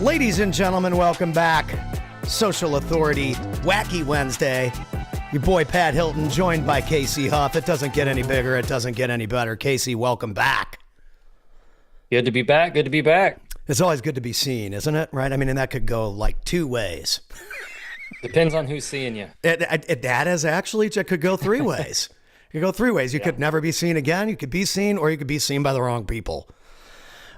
Ladies and gentlemen, welcome back. Social Authority, Wacky Wednesday. Your boy Pat Hilton, joined by Casey Huff. It doesn't get any bigger. It doesn't get any better. Casey, welcome back. Good to be back. Good to be back. It's always good to be seen, isn't it? Right? I mean, and that could go like two ways. Depends on who's seeing you. That is actually, it could go three ways. It could go three ways. You could never be seen again. You could be seen, or you could be seen by the wrong people.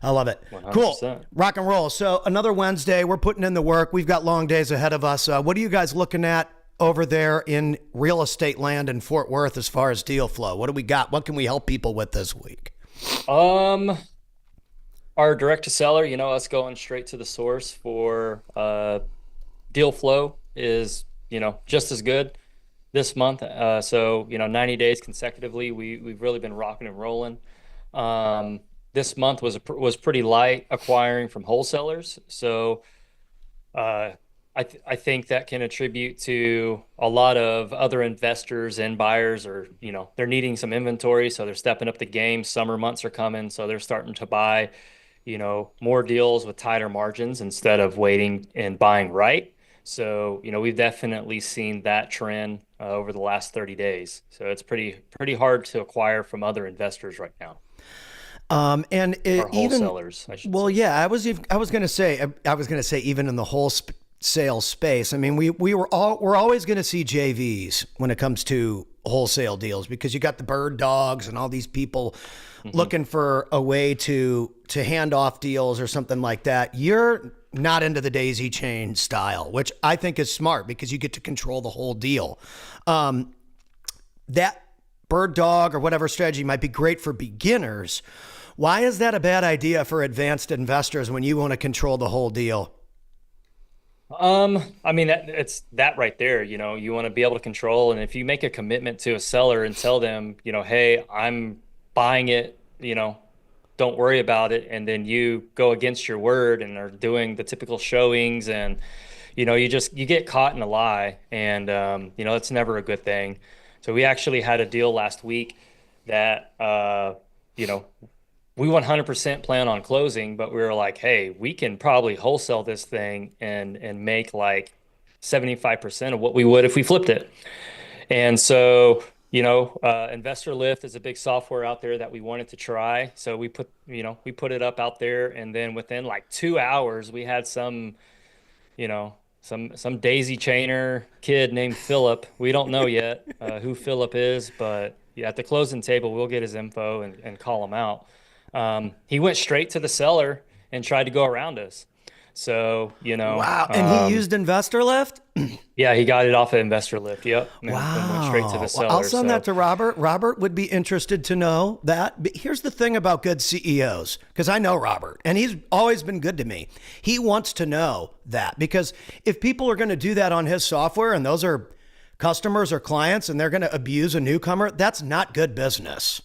I love it. 100%. Cool. Rock and roll. So another Wednesday, we're putting in the work. We've got long days ahead of us. What are you guys looking at over there in real estate land in Fort Worth as far as deal flow? What do we got? What can we help people with this week? Our direct to seller, us going straight to the source for deal flow is, just as good this month. So 90 days consecutively, we've really been rocking and rolling. This month was pretty light acquiring from wholesalers. So I think that can attribute to a lot of other investors and buyers, or, they're needing some inventory. So they're stepping up the game. Summer months are coming. So they're starting to buy, more deals with tighter margins instead of waiting and buying right. So, we've definitely seen that trend over the last 30 days. So it's pretty hard to acquire from other investors right now. And or wholesalers, I should say. Yeah, I was going to say even in the wholesale space. I mean, we're always going to see JVs when it comes to wholesale deals, because you got the bird dogs and all these people looking for a way to hand off deals or something like that. You're not into the daisy chain style, which I think is smart because you get to control the whole deal. That bird dog or whatever strategy might be great for beginners. Why is that a bad idea for advanced investors when you want to control the whole deal? I mean, it's that right there. You want to be able to control. And if you make a commitment to a seller and tell them, hey, I'm buying it, don't worry about it. And then you go against your word and are doing the typical showings, and, you get caught in a lie. And, that's never a good thing. So we actually had a deal last week that, we 100% plan on closing, but we were like, hey, we can probably wholesale this thing and make like 75% of what we would if we flipped it. And so, Investor Lift is a big software out there that we wanted to try. So we put it up out there, and then within like 2 hours, we had some daisy chainer kid named Philip. We don't know yet who Philip is, but at the closing table, we'll get his info and call him out. He went straight to the seller and tried to go around us. So, Wow. And he used Investor Lift? Yeah, he got it off of Investor Lift. Yep. Wow. And went straight to the seller. I'll send that to Robert. Robert would be interested to know that. But here's the thing about good CEOs, because I know Robert, and he's always been good to me. He wants to know that, because if people are going to do that on his software, and those are customers or clients, and they're going to abuse a newcomer, that's not good business.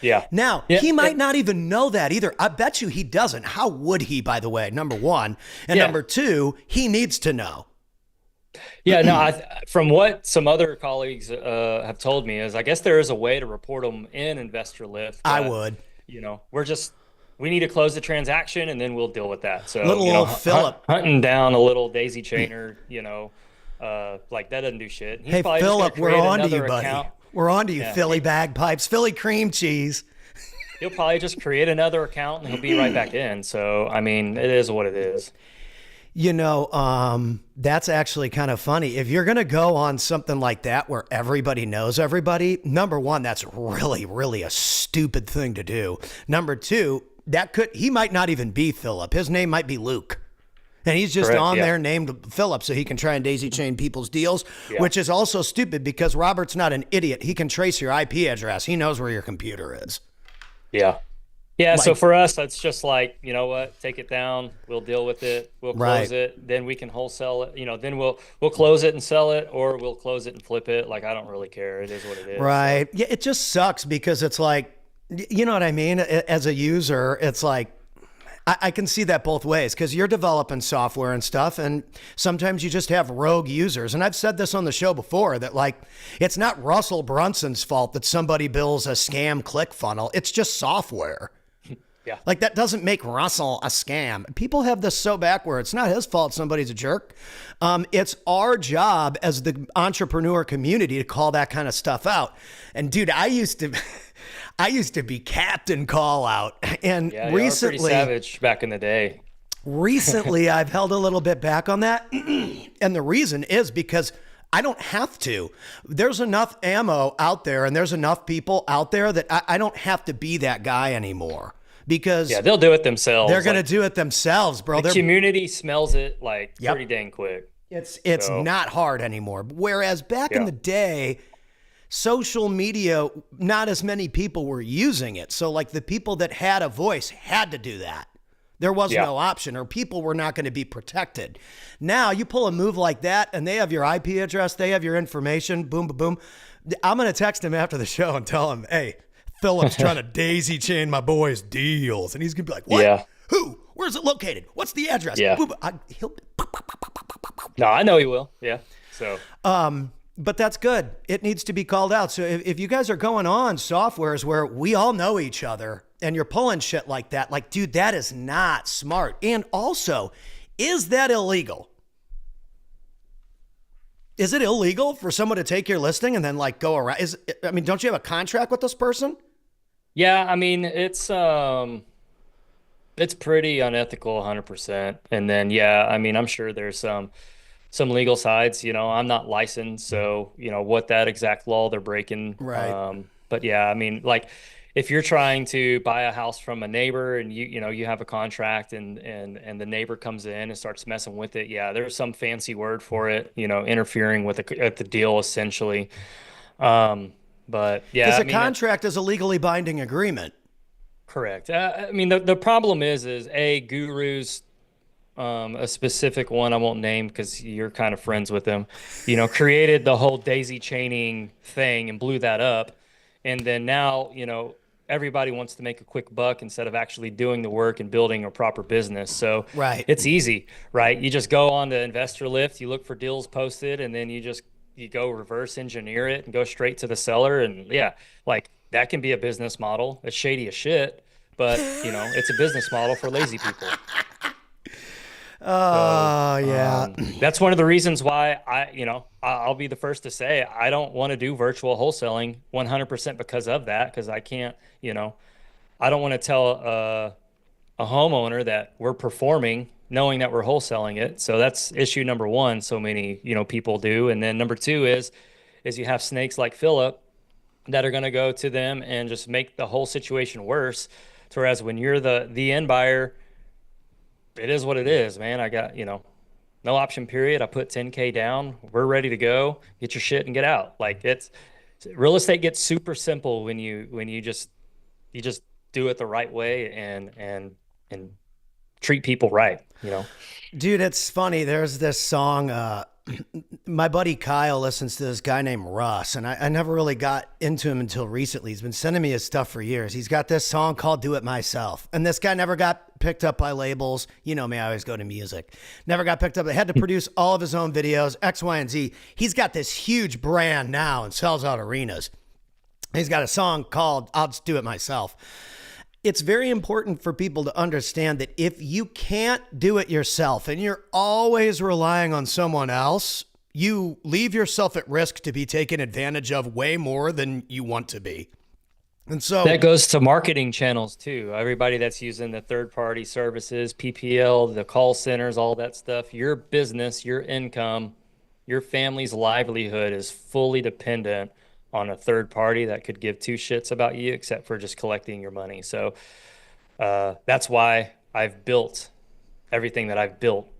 Yeah. Now, he might not even know that either. I bet you he doesn't. How would he, by the way? Number one. And number two, he needs to know. Yeah, no, from what some other colleagues have told me is, I guess there is a way to report them in Investor Lift. I would. We need to close the transaction, and then we'll deal with that. So, little old Philip. Hunting down a little daisy chainer, like that doesn't do shit. He's hey, Philip, we're on to you, buddy. Account. We're on to you, Philly bagpipes, Philly cream cheese. He'll probably just create another account and he'll be right back in. So, I mean, it is what it is. That's actually kind of funny. If you're going to go on something like that where everybody knows everybody, number one, that's really, really a stupid thing to do. Number two, he might not even be Philip. His name might be Luke. And he's just there named Philip so he can try and daisy chain people's deals, which is also stupid because Robert's not an idiot. He can trace your IP address. He knows where your computer is. Yeah. Yeah. So for us, that's just like, you know what, take it down. We'll deal with it. We'll close it. Then we can wholesale it. Then we'll close it and sell it, or we'll close it and flip it. Like, I don't really care. It is what it is. Right. So. Yeah. It just sucks because it's like, you know what I mean? As a user, it's like, I can see that both ways because you're developing software and stuff, and sometimes you just have rogue users. And I've said this on the show before that, like, it's not Russell Brunson's fault that somebody builds a scam click funnel. It's just software. Yeah. Like, that doesn't make Russell a scam. People have this so backward. It's not his fault somebody's a jerk. It's our job as the entrepreneur community to call that kind of stuff out. And dude, I used to be Captain Call Out. And Yeah, you were recently, pretty savage back in the day. recently I've held a little bit back on that. And the reason is because I don't have to. There's enough ammo out there and there's enough people out there that I don't have to be that guy anymore. Because Yeah, they'll do it themselves. they're going to do it themselves, bro. The community smells it like Yep. pretty dang quick. It's not hard anymore. Whereas back in Yeah. the day, social media, not as many people were using it. So like the people that had a voice had to do that. There was Yeah. no option, or people were not going to be protected. Now you pull a move like that and they have your IP address, they have your information, boom, boom, boom. I'm going to text him after the show and tell him, hey, Philip's trying to daisy chain my boy's deals. And he's going to be like, what? Yeah. Who? Where's it located? What's the address? Yeah. Boom, he'll... No, I know he will. Yeah. So But that's good. It needs to be called out. So if you guys are going on softwares where we all know each other and you're pulling shit like that, like, dude, that is not smart. And also, is that illegal? Is it illegal for someone to take your listing and then like go around? Don't you have a contract with this person? yeah, I mean it's pretty unethical 100%. And then yeah, I mean I'm sure there's some legal sides, I'm not licensed, so what that exact law they're breaking. Right. But yeah, I mean like if you're trying to buy a house from a neighbor and you have a contract and the neighbor comes in and starts messing with it, yeah, there's some fancy word for it, interfering with the deal essentially. But yeah, Because I a mean, contract is a legally binding agreement. correct. I mean, the problem is gurus, a specific one I won't name because you're kind of friends with them, created the whole daisy chaining thing and blew that up. And then now, everybody wants to make a quick buck instead of actually doing the work and building a proper business. So Right. it's easy, right? You just go on to Investor Lift, you look for deals posted, and then you go reverse engineer it and go straight to the seller. And yeah, like that can be a business model. It's shady as shit, but it's a business model for lazy people. Oh, yeah. That's one of the reasons why I'll be the first to say I don't want to do virtual wholesaling 100% because of that. Because I can't, I don't want to tell a homeowner that we're performing knowing that we're wholesaling it. So that's issue number one. So many, people do. And then number two is you have snakes like Philip that are going to go to them and just make the whole situation worse. Whereas when you're the end buyer, it is what it is, man. I got, no option period. I put 10K down. We're ready to go. Get your shit and get out. Like real estate gets super simple when you just do it the right way and treat people right, Dude, it's funny. There's this song, my buddy Kyle listens to this guy named Russ, and I never really got into him until recently. He's been sending me his stuff for years. He's got this song called Do It Myself, and this guy never got picked up by labels. You know me, I always go to music. Never got picked up. They had to produce all of his own videos, X, Y, and Z. He's got this huge brand now and sells out arenas. He's got a song called I'll Just Do It Myself. It's very important for people to understand that if you can't do it yourself and you're always relying on someone else, you leave yourself at risk to be taken advantage of way more than you want to be. And so that goes to marketing channels too. Everybody that's using the third-party services, PPL, the call centers, all that stuff, your business, your income, your family's livelihood is fully dependent on a third party that could give two shits about you except for just collecting your money. So that's why I've built everything that I've built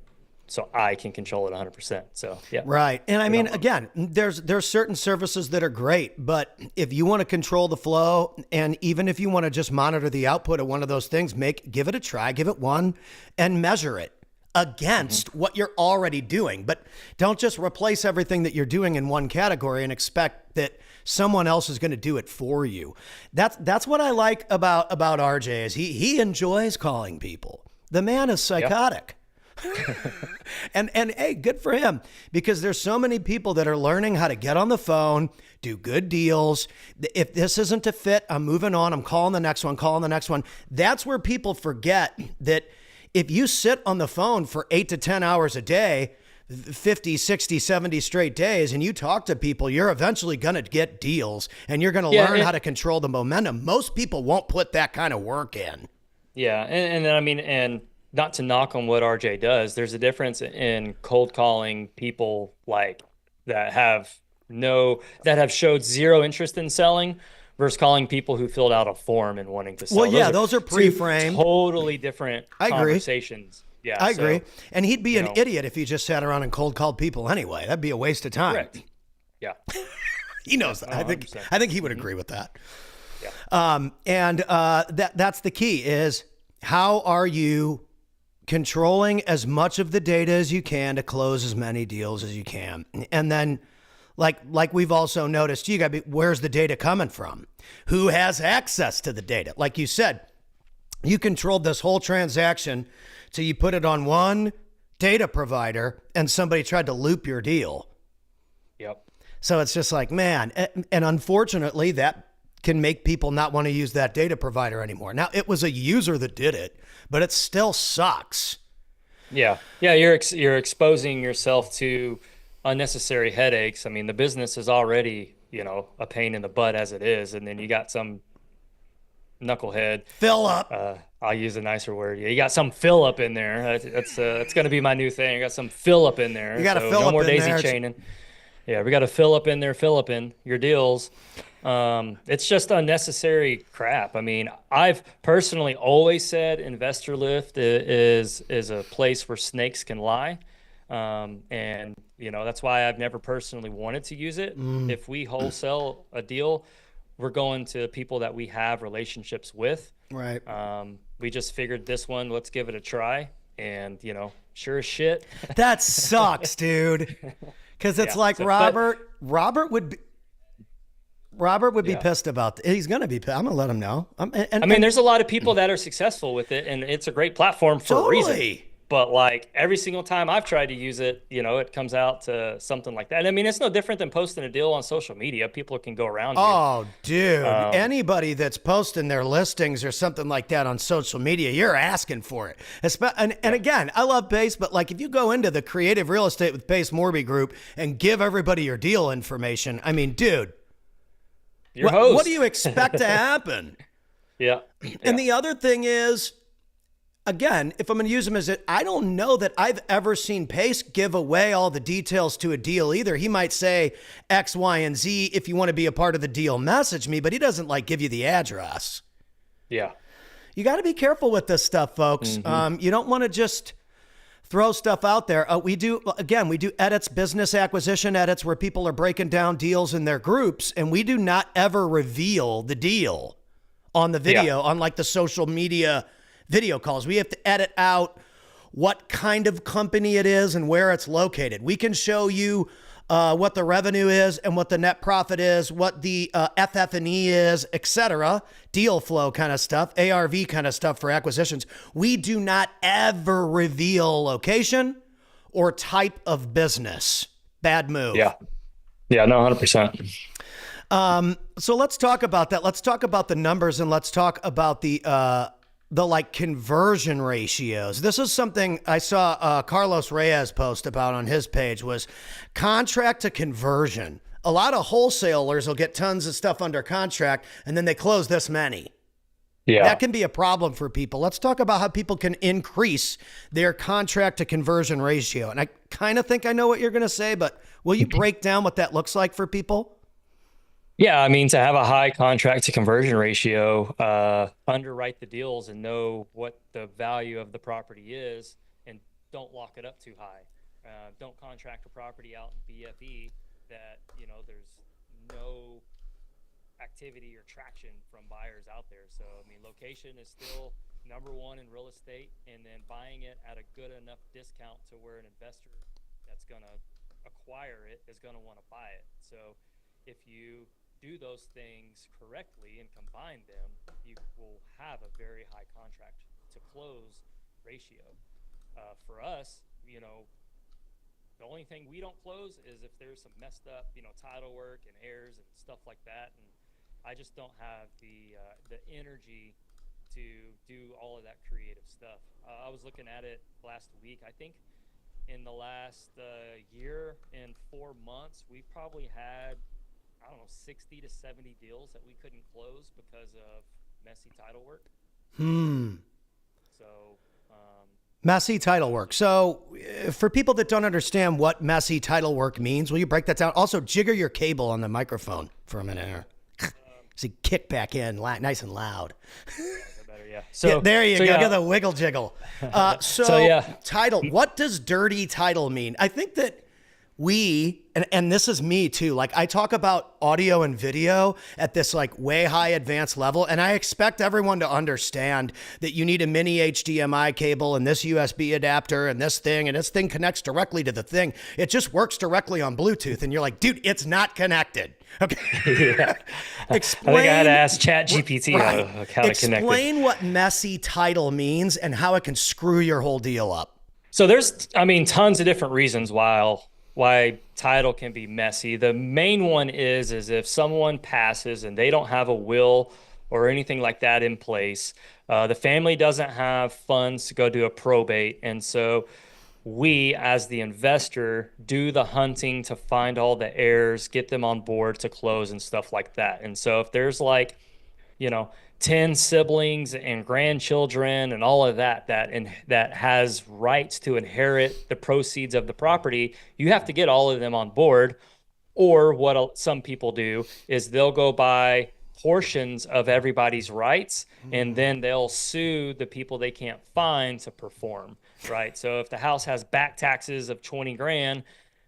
so I can control it 100%. So yeah. Right. And I mean, again, there's certain services that are great, but if you want to control the flow, and even if you want to just monitor the output of one of those things, give it a try, give it one and measure it against what you're already doing. But don't just replace everything that you're doing in one category and expect that someone else is going to do it for you. That's what I like about RJ is he enjoys calling people. The man is psychotic. And hey, good for him, because there's so many people that are learning how to get on the phone, do good deals. If this isn't a fit, I'm moving on. I'm calling the next one, calling the next one. That's where people forget that if you sit on the phone for 8 to 10 hours a day, 50, 60, 70 straight days, and you talk to people, you're eventually going to get deals, and you're going to learn how to control the momentum. Most people won't put that kind of work in. Yeah, and then I mean, and not to knock on what RJ does, there's a difference in cold calling people like that have that have showed zero interest in selling versus calling people who filled out a form and wanting to sell. Well, yeah, those are pre-framed. Totally different I agree. Conversations. Yeah, I agree. And he'd be an know. idiot if he just sat around and cold called people anyway. That'd be a waste of time. Correct. Yeah. He knows that. I think he would agree with that. Yeah. That's the key is, how are you controlling as much of the data as you can to close as many deals as you can? And then like we've also noticed, you got to be, where's the data coming from? Who has access to the data? Like you said, you controlled this whole transaction, so you put it on one data provider and somebody tried to loop your deal. Yep. So it's just like, man, and unfortunately that can make people not want to use that data provider anymore. Now, it was a user that did it, but it still sucks. Yeah. Yeah, you're exposing yourself to unnecessary headaches. I mean, the business is already, a pain in the butt as it is, and then you got some knucklehead. Fill up. I'll use a nicer word. Yeah, you got some fill up in there. It's going to be my new thing. I got some fill up in there. You got to fill no up more in daisy there. chaining. Yeah, we got to fill up in there, fill up in your deals. It's just unnecessary crap. I mean, I've personally always said Investor Lift is a place where snakes can lie. And that's why I've never personally wanted to use it. If we wholesale a deal, we're going to people that we have relationships with. Right. We just figured this one, let's give it a try. And, sure as shit. That sucks, dude. Because it's Robert would be pissed about it. He's going to be pissed. I'm going to let him know. There's a lot of people that are successful with it, and it's a great platform for a reason. But like every single time I've tried to use it, it comes out to something like that. And I mean, it's no different than posting a deal on social media. People can go around you. Oh, dude. Anybody that's posting their listings or something like that on social media, you're asking for it. And again, I love Pace, but like if you go into the Creative Real Estate with Pace Morby group and give everybody your deal information, I mean, dude, what do you expect to happen? Yeah. And the other thing is, again, if I'm going to use him as it, I don't know that I've ever seen Pace give away all the details to a deal either. He might say X, Y, and Z. If you want to be a part of the deal, message me, but he doesn't give you the address. Yeah. You got to be careful with this stuff, folks. You don't want to just throw stuff out there. We do edits, business acquisition edits, where people are breaking down deals in their groups, and we do not ever reveal the deal on the video, on the social media video calls. We have to edit out what kind of company it is and where it's located. We can show you what the revenue is and what the net profit is, what the FF&E is, etc. Deal flow kind of stuff, ARV kind of stuff for acquisitions. We do not ever reveal location or type of business. Bad move. Yeah. Yeah, no, 100%. So let's talk about that. Let's talk about the numbers, and let's talk about the conversion ratios. This is something I saw Carlos Reyes post about on his page, was contract to conversion. A lot of wholesalers will get tons of stuff under contract and then they close this many. Yeah. That can be a problem for people. Let's talk about how people can increase their contract to conversion ratio. And I kind of think I know what you're going to say, but will you break down what that looks like for people? Yeah, I mean, to have a high contract to conversion ratio, underwrite the deals and know what the value of the property is, and don't lock it up too high. Don't contract a property out in BFE that, there's no activity or traction from buyers out there. So, I mean, location is still number one in real estate, and then buying it at a good enough discount to where an investor that's going to acquire it is going to want to buy it. So if you do those things correctly and combine them, you will have a very high contract to close ratio. For us, the only thing we don't close is if there's some messed up, title work and errors and stuff like that. And I just don't have the energy to do all of that creative stuff. I was looking at it last week. I think in the last year and 4 months, we've probably had, I don't know, 60 to 70 deals that we couldn't close because of messy title work. So, Messy title work. So for people that don't understand what messy title work means, will you break that down? Also, jigger your cable on the microphone for a minute here. See, kick back in, nice and loud. better, yeah. So yeah, there you go. Yeah. Get the wiggle jiggle. Title. What does dirty title mean? I think that and this is me too, like I talk about audio and video at this like way high advanced level, and I expect everyone to understand that you need a mini HDMI cable and this USB adapter and this thing connects directly to the thing. It just works directly on Bluetooth, and you're like, dude, it's not connected. Okay. Yeah. Explain, I think I had to ask ChatGPT how to connect it. Explain what messy title means and how it can screw your whole deal up. So there's, tons of different reasons why title can be messy. The main one is if someone passes and they don't have a will or anything like that in place, the family doesn't have funds to go do a probate. And so we, as the investor, do the hunting to find all the heirs, get them on board to close and stuff like that. And so if there's 10 siblings and grandchildren and all of that has rights to inherit the proceeds of the property, you have to get all of them on board. Or what some people do is they'll go buy portions of everybody's rights, and then they'll sue the people they can't find to perform, right? So if the house has back taxes of 20 grand,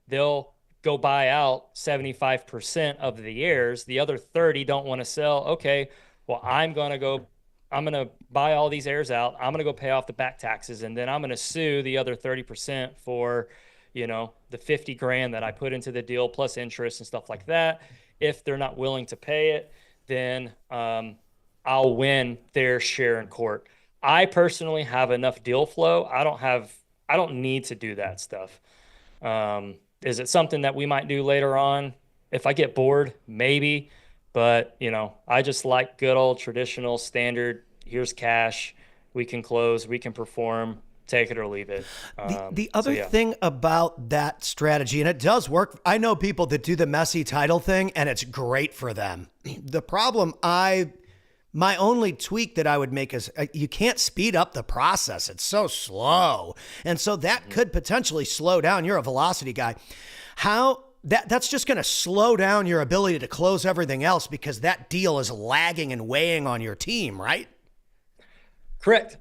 they'll go buy out 75% of the heirs. The other 30 don't want to sell. Okay, well, I'm going to buy all these heirs out. I'm going to go pay off the back taxes, and then I'm going to sue the other 30% for, the 50 grand that I put into the deal plus interest and stuff like that. If they're not willing to pay it, then I'll win their share in court. I personally have enough deal flow. I don't need to do that stuff. Is it something that we might do later on? If I get bored, maybe. But, I just like good old traditional standard. Here's cash. We can close. We can perform. Take it or leave it. The other thing about that strategy, and it does work. I know people that do the messy title thing, and it's great for them. The problem my only tweak that I would make is you can't speed up the process. It's so slow. And so that could potentially slow down. You're a velocity guy. That's just going to slow down your ability to close everything else because that deal is lagging and weighing on your team, right? Correct.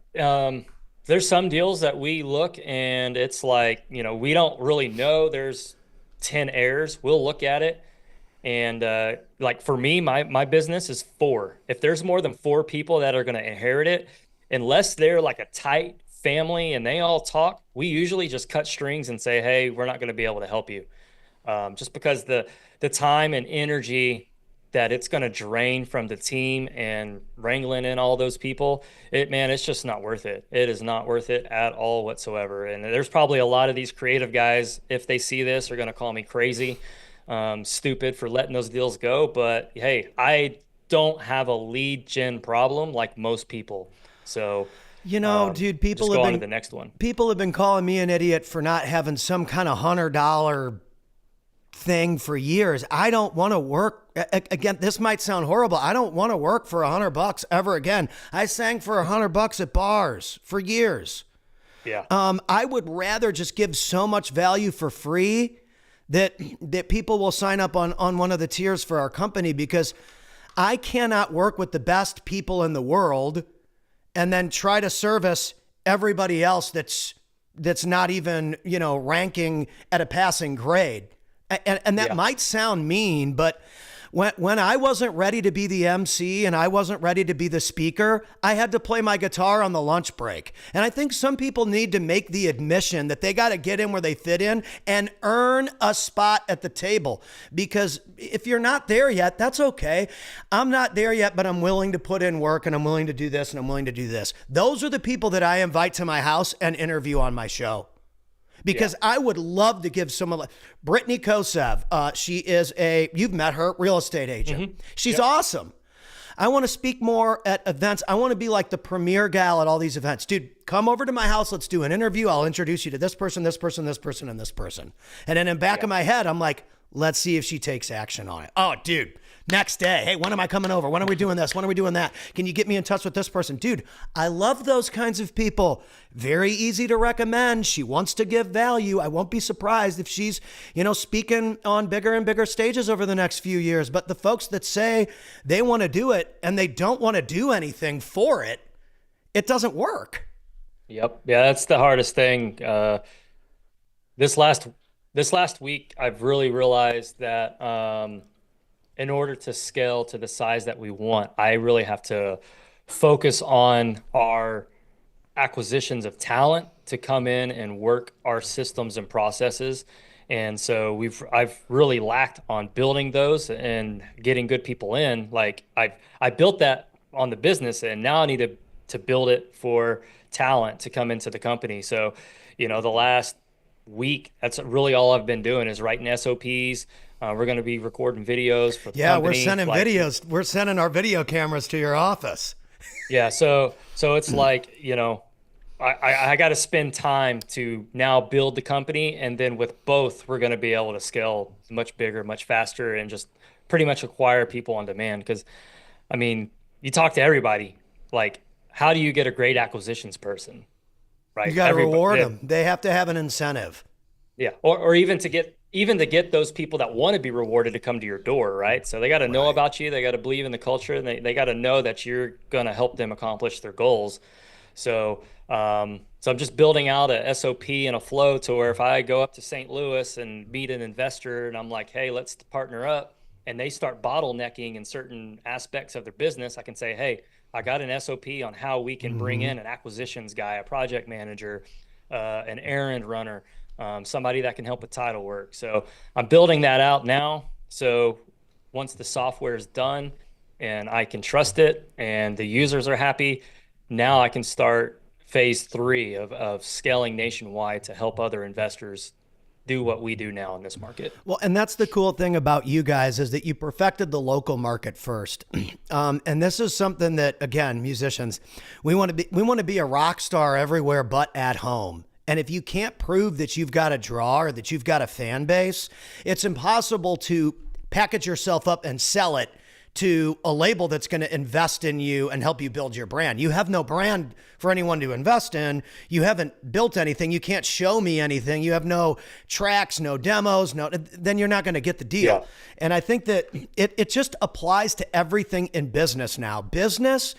There's some deals that we look and it's like, we don't really know there's 10 heirs. We'll look at it. And like for me, my business is 4. If there's more than 4 people that are going to inherit it, unless they're like a tight family and they all talk, we usually just cut strings and say, hey, we're not going to be able to help you. Just because the time and energy that it's going to drain from the team and wrangling in all those people, it's just not worth it. It is not worth it at all whatsoever. And there's probably a lot of these creative guys, if they see this, are going to call me crazy, stupid for letting those deals go. But hey, I don't have a lead gen problem like most people. So dude, people just have go on been to the next one. People have been calling me an idiot for not having some kind of $100 thing for years. I don't want to work. Again, this might sound horrible. I don't want to work for $100 ever again. I sang for $100 at bars for years. Yeah. I would rather just give so much value for free that people will sign up on one of the tiers for our company, because I cannot work with the best people in the world and then try to service everybody else that's not even, ranking at a passing grade. And that might sound mean, but When I wasn't ready to be the MC and I wasn't ready to be the speaker, I had to play my guitar on the lunch break. And I think some people need to make the admission that they got to get in where they fit in and earn a spot at the table. Because if you're not there yet, that's okay. I'm not there yet, but I'm willing to put in work and I'm willing to do this and I'm willing to do this. Those are the people that I invite to my house and interview on my show. Because I would love to give someone like Brittany Kosev. She is you've met her, real estate agent. Mm-hmm. She's awesome. I want to speak more at events. I want to be like the premier gal at all these events. Dude, come over to my house. Let's do an interview. I'll introduce you to this person, this person, this person, and this person. And then in the back of my head, I'm like, let's see if she takes action on it. Oh, dude. Next day, hey, when am I coming over? When are we doing this? When are we doing that? Can you get me in touch with this person? Dude, I love those kinds of people. Very easy to recommend. She wants to give value. I won't be surprised if she's, speaking on bigger and bigger stages over the next few years. But the folks that say they want to do it and they don't want to do anything for it, it doesn't work. Yep. Yeah, that's the hardest thing. This last week, I've really realized that in order to scale to the size that we want, I really have to focus on our acquisitions of talent to come in and work our systems and processes. And so I've really lacked on building those and getting good people in. Like I built that on the business, and now I need to build it for talent to come into the company. So, the last week, that's really all I've been doing is writing SOPs. We're going to be recording videos for the company. We're sending videos. We're sending our video cameras to your office. Yeah. So it's like, I got to spend time to now build the company. And then with both, we're going to be able to scale much bigger, much faster, and just pretty much acquire people on demand. Because, you talk to everybody, like, how do you get a great acquisitions person? Right. You got to reward them. They have to have an incentive. Yeah. Or even to get those people that want to be rewarded to come to your door, right? So they got to know about you. They got to believe in the culture, and they got to know that you're going to help them accomplish their goals. So I'm just building out a SOP and a flow to where if I go up to St. Louis and meet an investor and I'm like, hey, let's partner up, and they start bottlenecking in certain aspects of their business, I can say, hey, I got an SOP on how we can bring in an acquisitions guy, a project manager, an errand runner, somebody that can help with title work. So I'm building that out now. So once the software is done and I can trust it and the users are happy, now I can start phase 3 of scaling nationwide to help other investors do what we do now in this market. Well, and that's the cool thing about you guys is that you perfected the local market first. And this is something that, again, musicians, we want to be a rock star everywhere but at home. And if you can't prove that you've got a draw or that you've got a fan base, it's impossible to package yourself up and sell it to a label that's going to invest in you and help you build your brand. You have no brand for anyone to invest in. You haven't built anything. You can't show me anything. You have no tracks, no demos, then you're not going to get the deal. Yeah. And I think that it just applies to everything in business now. Business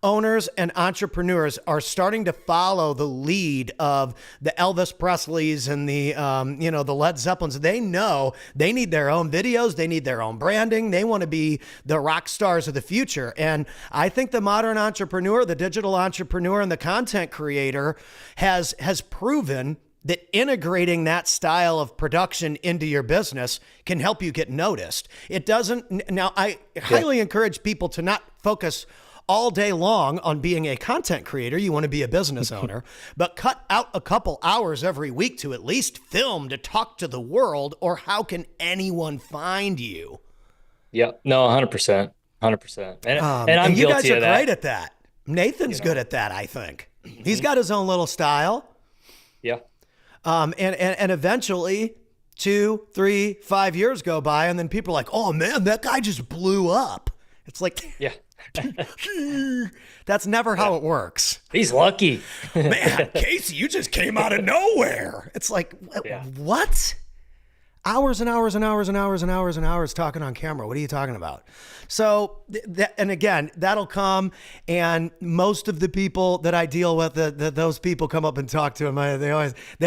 owners and entrepreneurs are starting to follow the lead of the Elvis Presleys and the Led Zeppelins. They know they need their own videos. They need their own branding. They want to be the rock stars of the future. And I think the modern entrepreneur, the digital entrepreneur, and the content creator has proven that integrating that style of production into your business can help you get noticed. It doesn't. Now, I highly encourage people to not focus all day long on being a content creator. You want to be a business owner, but cut out a couple hours every week to at least film, to talk to the world, or how can anyone find you? Yeah, no, 100%, 100%. And I'm you guilty guys are of that. Great at that. Nathan's good at that, I think. He's got his own little style. Yeah. And eventually 2, 3, 5 years go by, and then people are like, oh man, that guy just blew up. It's like, yeah. That's never how it works. He's lucky. Man, Casey, you just came out of nowhere. It's like, what? Hours and hours and hours and hours and hours and hours talking on camera. What are you talking about? So, and again, that'll come. And most of the people that I deal with, those people come up and talk to him. They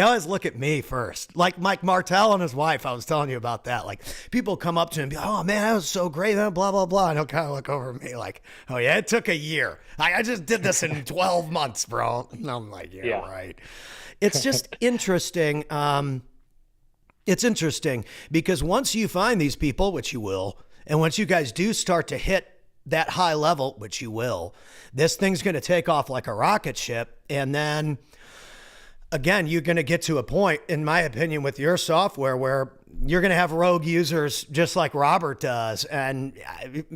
always look at me first. Like Mike Martell and his wife. I was telling you about that. Like people come up to him and be, oh man, that was so great. Blah, blah, blah. And he'll kind of look over at me like, oh yeah, it took a year. I just did this in 12 months, bro. And I'm like, yeah, right. It's just interesting. It's interesting because once you find these people, which you will, and once you guys do start to hit that high level, which you will, this thing's going to take off like a rocket ship. And then again, you're going to get to a point, in my opinion, with your software where you're going to have rogue users just like Robert does. And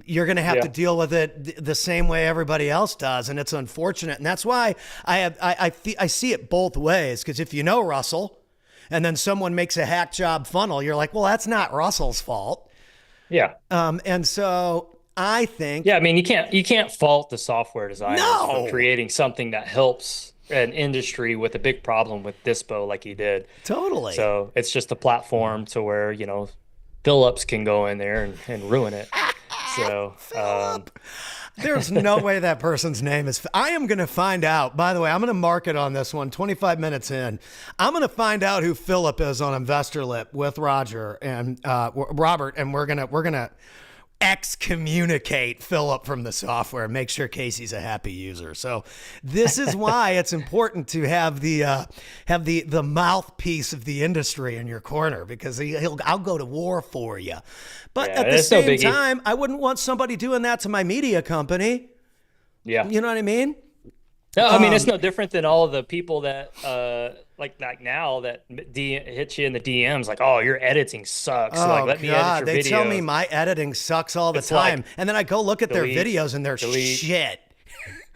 you're going to have to deal with it the same way everybody else does. And it's unfortunate. And that's why I see it both ways. Because if you know Russell, and then someone makes a hack job funnel, you're like, well, that's not Russell's fault. Yeah. And so I think. Yeah, I mean, you can't fault the software designers for creating something that helps an industry with a big problem with Dispo like he did. Totally. So it's just a platform to where, Phillips can go in there and ruin it. So there's no way that person's name is. I am going to find out. By the way, I'm going to mark it on this one. 25 minutes in, I'm going to find out who Philip is on Investor Lip with Roger and Robert, and we're gonna excommunicate Philip from the software and make sure Casey's a happy user. So this is why it's important to have the mouthpiece of the industry in your corner, because I'll go to war for you. But at the same time, I wouldn't want somebody doing that to my media company. Yeah. You know what I mean? No, I mean, it's no different than all of the people that like now that hit you in the DMs like, oh, your editing sucks. Oh, like, let me edit your they videos. tell me my editing sucks all the time. And then I go look at their videos and they're shit.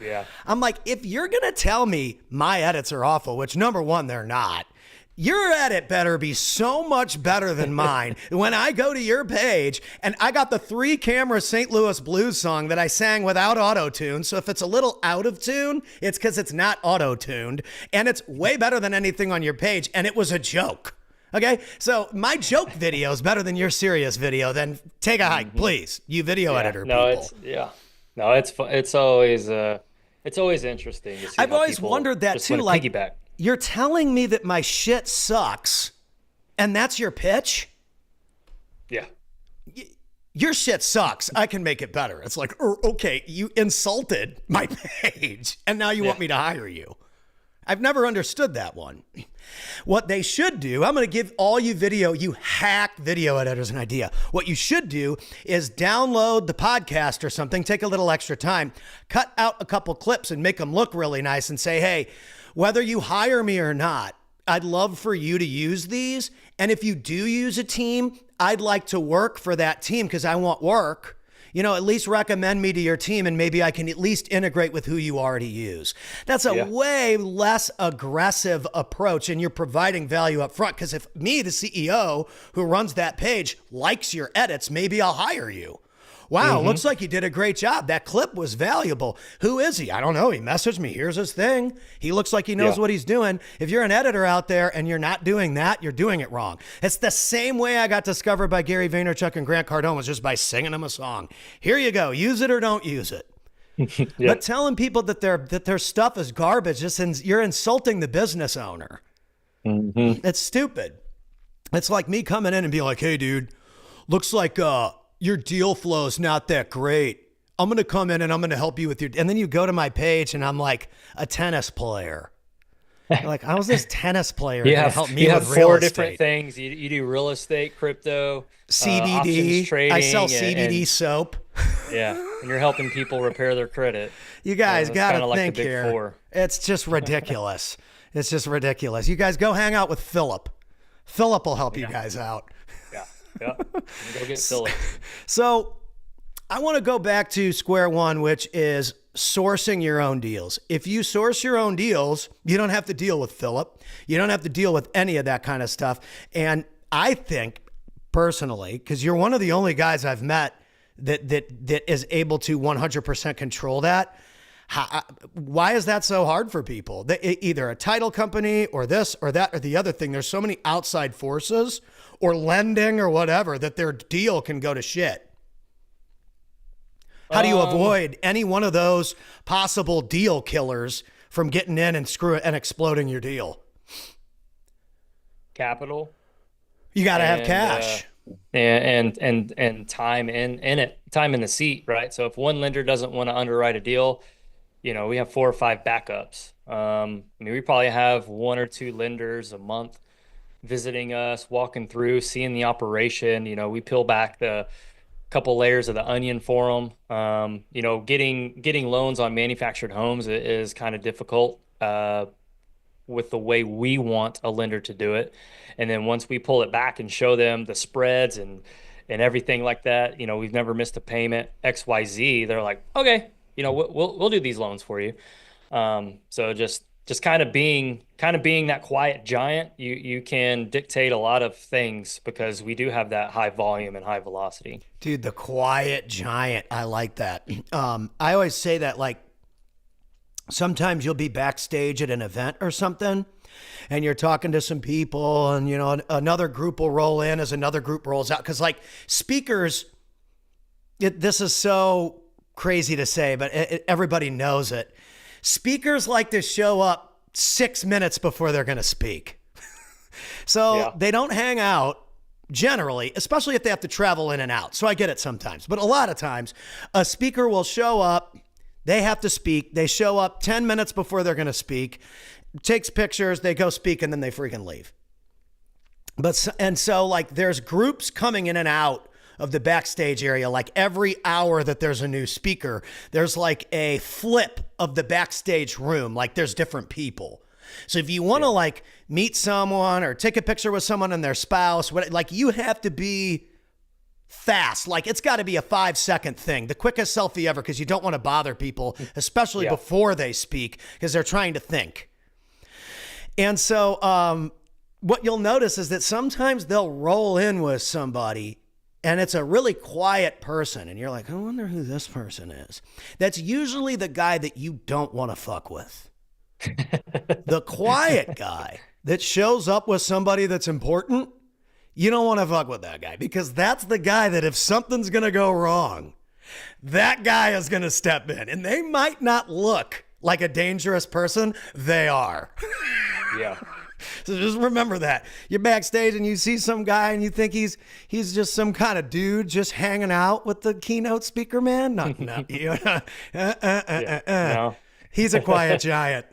Yeah. I'm like, if you're going to tell me my edits are awful, which number one, they're not. Your edit better be so much better than mine. When I go to your page and I got the 3-camera St. Louis Blues song that I sang without auto-tune. So if it's a little out of tune, it's because it's not auto-tuned, and it's way better than anything on your page. And it was a joke. Okay. So my joke video is better than your serious video. Then take a hike, please. You video editor people. It's always interesting to see. I've always wondered that too. Like, piggyback. You're telling me that my shit sucks, and that's your pitch? Yeah. Your shit sucks. I can make it better. It's like, okay, you insulted my page, and now you want me to hire you. I've never understood that one. What they should do, I'm going to give all you hack video editors an idea. What you should do is download the podcast or something, take a little extra time, cut out a couple clips and make them look really nice and say, hey, whether you hire me or not, I'd love for you to use these. And if you do use a team, I'd like to work for that team because I want work. At least recommend me to your team, and maybe I can at least integrate with who you already use. That's a way less aggressive approach, and you're providing value up front. Because if me, the CEO who runs that page, likes your edits, maybe I'll hire you. Wow, looks like you did a great job. That clip was valuable. Who is he? I don't know. He messaged me. Here's his thing. He looks like he knows what he's doing. If you're an editor out there and you're not doing that, you're doing it wrong. It's the same way I got discovered by Gary Vaynerchuk and Grant Cardone, was just by singing them a song. Here you go. Use it or don't use it. But telling people that their stuff is garbage, you're insulting the business owner. It's stupid. It's like me coming in and being like, hey, dude, looks like your deal flow is not that great. I'm going to come in and I'm going to help you with and then you go to my page and I'm like a tennis player. You're like, how's this tennis player going to help me with real estate? You have 4 different things. You do real estate, crypto, CBD. Options trading. I sell CBD soap. Yeah. And you're helping people repair their credit. You guys got to think here. 4. It's just ridiculous. It's just ridiculous. You guys go hang out with Philip. Philip will help you guys out. Yeah, go get Philip. So I want to go back to square one, which is sourcing your own deals. If you source your own deals, you don't have to deal with Philip. You don't have to deal with any of that kind of stuff. And I think personally, because you're one of the only guys I've met that is able to 100% control that. Why is that so hard for people? Either a title company or this or that or the other thing. There's so many outside forces or lending or whatever that their deal can go to shit. How do you avoid any one of those possible deal killers from getting in and exploding your deal? Capital. You got to have cash. And time in it, time in the seat, right? So if one lender doesn't want to underwrite a deal, we have 4 or 5 backups. We probably have 1 or 2 lenders a month visiting us, walking through, seeing the operation. We peel back the couple layers of the onion for them. Getting loans on manufactured homes is kind of difficult with the way we want a lender to do it. And then once we pull it back and show them the spreads and everything like that, we've never missed a payment, XYZ, they're like, okay, we'll do these loans for you. So just kind of being that quiet giant, you can dictate a lot of things because we do have that high volume and high velocity. Dude, the quiet giant. I like that. I always say that, like, sometimes you'll be backstage at an event or something and you're talking to some people and, another group will roll in as another group rolls out. Cause like speakers, this is so crazy to say, but everybody knows it. Speakers like to show up 6 minutes before they're going to speak. So They don't hang out generally, especially if they have to travel in and out. So I get it sometimes, but a lot of times a speaker will show up. They have to speak. They show up 10 minutes before they're going to speak, takes pictures, they go speak, and then they freaking leave. So like there's groups coming in and out of the backstage area. Like every hour that there's a new speaker, there's like a flip of the backstage room. Like there's different people. So if you want to like meet someone or take a picture with someone and their spouse, like you have to be fast. Like it's got to be a 5-second thing, the quickest selfie ever, because you don't want to bother people, especially before they speak, because they're trying to think. And so what you'll notice is that sometimes they'll roll in with somebody and it's a really quiet person. And you're like, I wonder who this person is. That's usually the guy that you don't want to fuck with. The quiet guy that shows up with somebody that's important. You don't want to fuck with that guy because that's the guy that if something's going to go wrong, that guy is going to step in and they might not look like a dangerous person. They are. Yeah. So just remember that. You're backstage and you see some guy and you think he's just some kind of dude just hanging out with the keynote speaker, man. No. No. He's a quiet giant.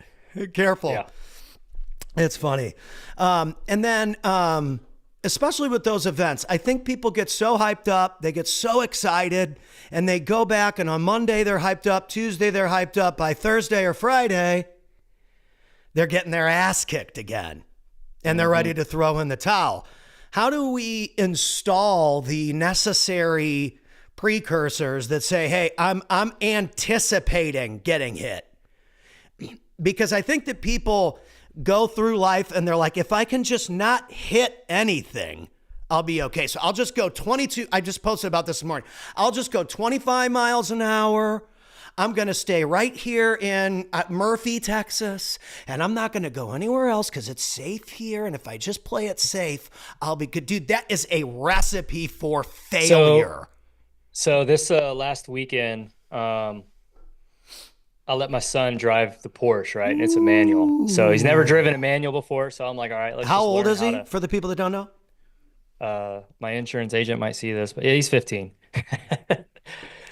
Careful. Yeah. It's funny. And then, especially with those events, I think people get so hyped up, they get so excited, and they go back and on Monday they're hyped up, Tuesday they're hyped up, by Thursday or Friday, they're getting their ass kicked again, and they're ready to throw in the towel. How do we install the necessary precursors that say, hey, I'm anticipating getting hit? Because I think that people go through life and they're like, if I can just not hit anything, I'll be okay. So I'll just go 22. I just posted about this morning. I'll just go 25 miles an hour. I'm going to stay right here in Murphy, Texas, and I'm not going to go anywhere else because it's safe here. And if I just play it safe, I'll be good. Dude, that is a recipe for failure. So this last weekend, I let my son drive the Porsche, right? And it's a manual. So he's never driven a manual before. So I'm like, all right, let's How old is he, for the people that don't know? My insurance agent might see this, but yeah, he's 15.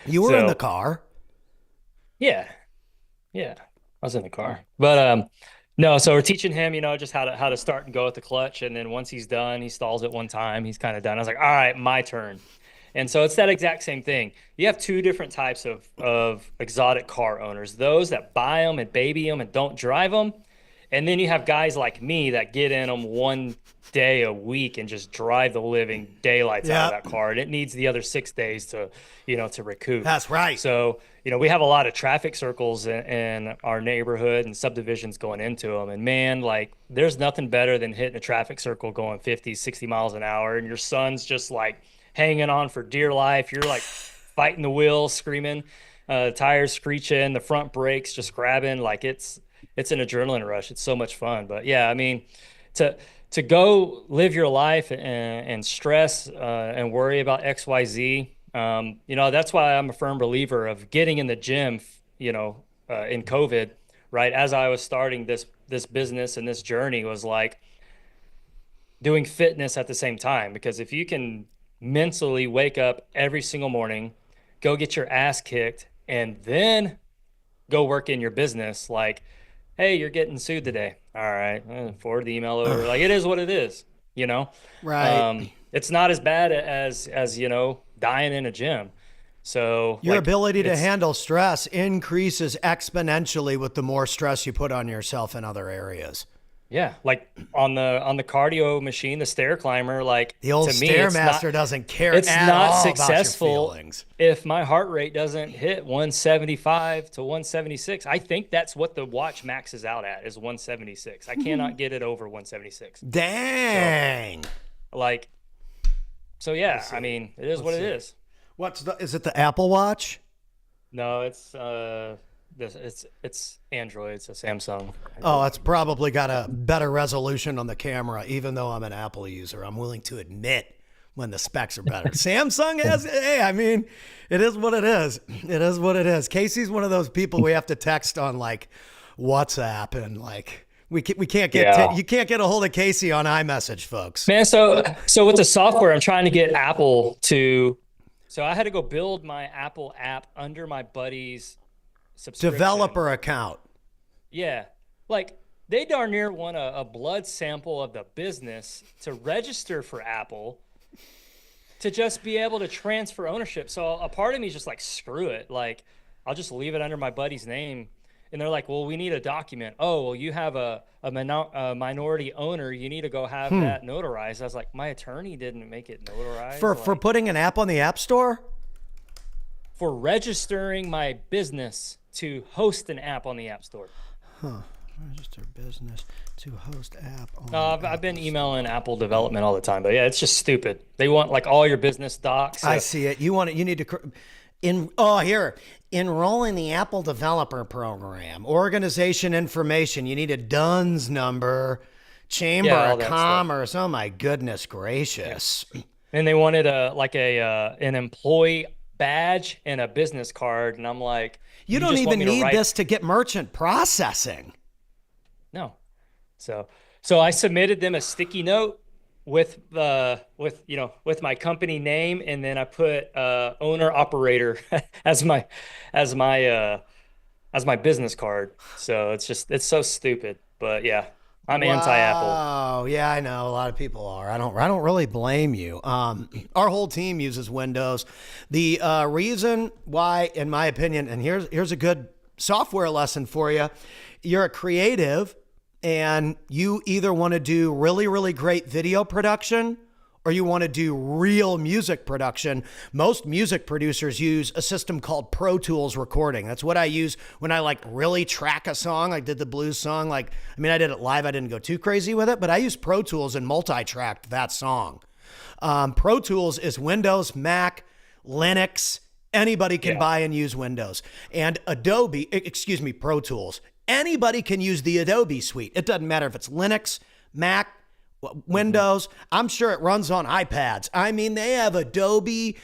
You were in the car. Yeah. I was in the car. But no, so we're teaching him, just how to start and go with the clutch. And then once he's done, he stalls it one time. He's kind of done. I was like, all right, my turn. And so it's that exact same thing. You have 2 different types of exotic car owners, those that buy them and baby them and don't drive them. And then you have guys like me that get in them one day a week and just drive the living daylights out of that car. And it needs the other 6 days to recoup. That's right. So, we have a lot of traffic circles in our neighborhood and subdivisions going into them. And man, like there's nothing better than hitting a traffic circle going 50, 60 miles an hour. And your son's just like hanging on for dear life. You're like fighting the wheel, screaming. tires screeching, the front brakes just grabbing. Like it's an adrenaline rush. It's so much fun. But yeah, I mean, to to go live your life and stress and worry about XYZ. That's why I'm a firm believer of getting in the gym, in COVID, right? As I was starting this business and this journey was like doing fitness at the same time. Because if you can mentally wake up every single morning, go get your ass kicked, and then go work in your business, like, hey, you're getting sued today. All right, forward the email over. Like, it is what it is, you know? Right. It's not as bad as dying in a gym. So Your like ability to it's handle stress increases exponentially with the more stress you put on yourself in other areas. yeah, like on the cardio machine, the stair climber, like The old to me, it's not Stairmaster doesn't care it's at not all about your successful feelings. if my heart rate doesn't hit 175 to 176. I think that's what the watch maxes out at, is 176. I cannot get it over 176. So Dang. like so yeah, I see. mean, it is what Let's it see. is. Is it the Apple Watch? No, it's Android, it's a Samsung. Oh, it's probably got a better resolution on the camera, even though I'm an Apple user. I'm willing to admit when the specs are better. Samsung has, hey, I mean, it is what it is. It is what it is. Casey's one of those people we have to text on like WhatsApp, and like we can't get Yeah. you can't get a hold of Casey on iMessage, folks. Man, so with the software, I'm trying to get Apple to. So I had to go build my Apple app under my buddy's subscription. Developer account. Yeah, like they darn near want a blood sample of the business to register for Apple to just be able to transfer ownership. So a part of me is just like, screw it. Like, I'll just leave it under my buddy's name. And they're like, well, we need a document. Oh, well, you have a minority owner. You need to go have that notarized. I was like, my attorney didn't make it notarized. For Like, putting an app on the App Store? for registering my business to host an app on the App Store. Register business to host app on No, I've been emailing Apple development all the time, but yeah, it's just stupid. They want like all your business docs. I see it. You need to here, enroll in the Apple Developer Program. Organization information. You need a DUNS number. Chamber Yeah, all of that stuff. Commerce. Oh my goodness gracious. And they wanted an employee badge and a business card, and I'm like, You don't just want even me to need write- this to get merchant processing. No. So I submitted them a sticky note with my company name, and then I put owner operator as my business card. So it's so stupid. But yeah, I'm anti-Apple. Oh, yeah, I know. A lot of people are. I don't really blame you. Our whole team uses Windows. The reason why, in my opinion, and here's a good software lesson for you. You're a creative, and you either want to do really, really great video production, or you want to do real music production. Most music producers use a system called Pro Tools recording. That's what I use when I like really track a song. I did the blues song. I did it live. I didn't go too crazy with it, but I use Pro Tools and multi-tracked that song. Pro Tools is Windows, Mac, Linux. Anybody can buy and use Windows. And Pro Tools. Anybody can use the Adobe suite. It doesn't matter if it's Linux, Mac, Windows. I'm sure it runs on iPads. I mean, they have Adobe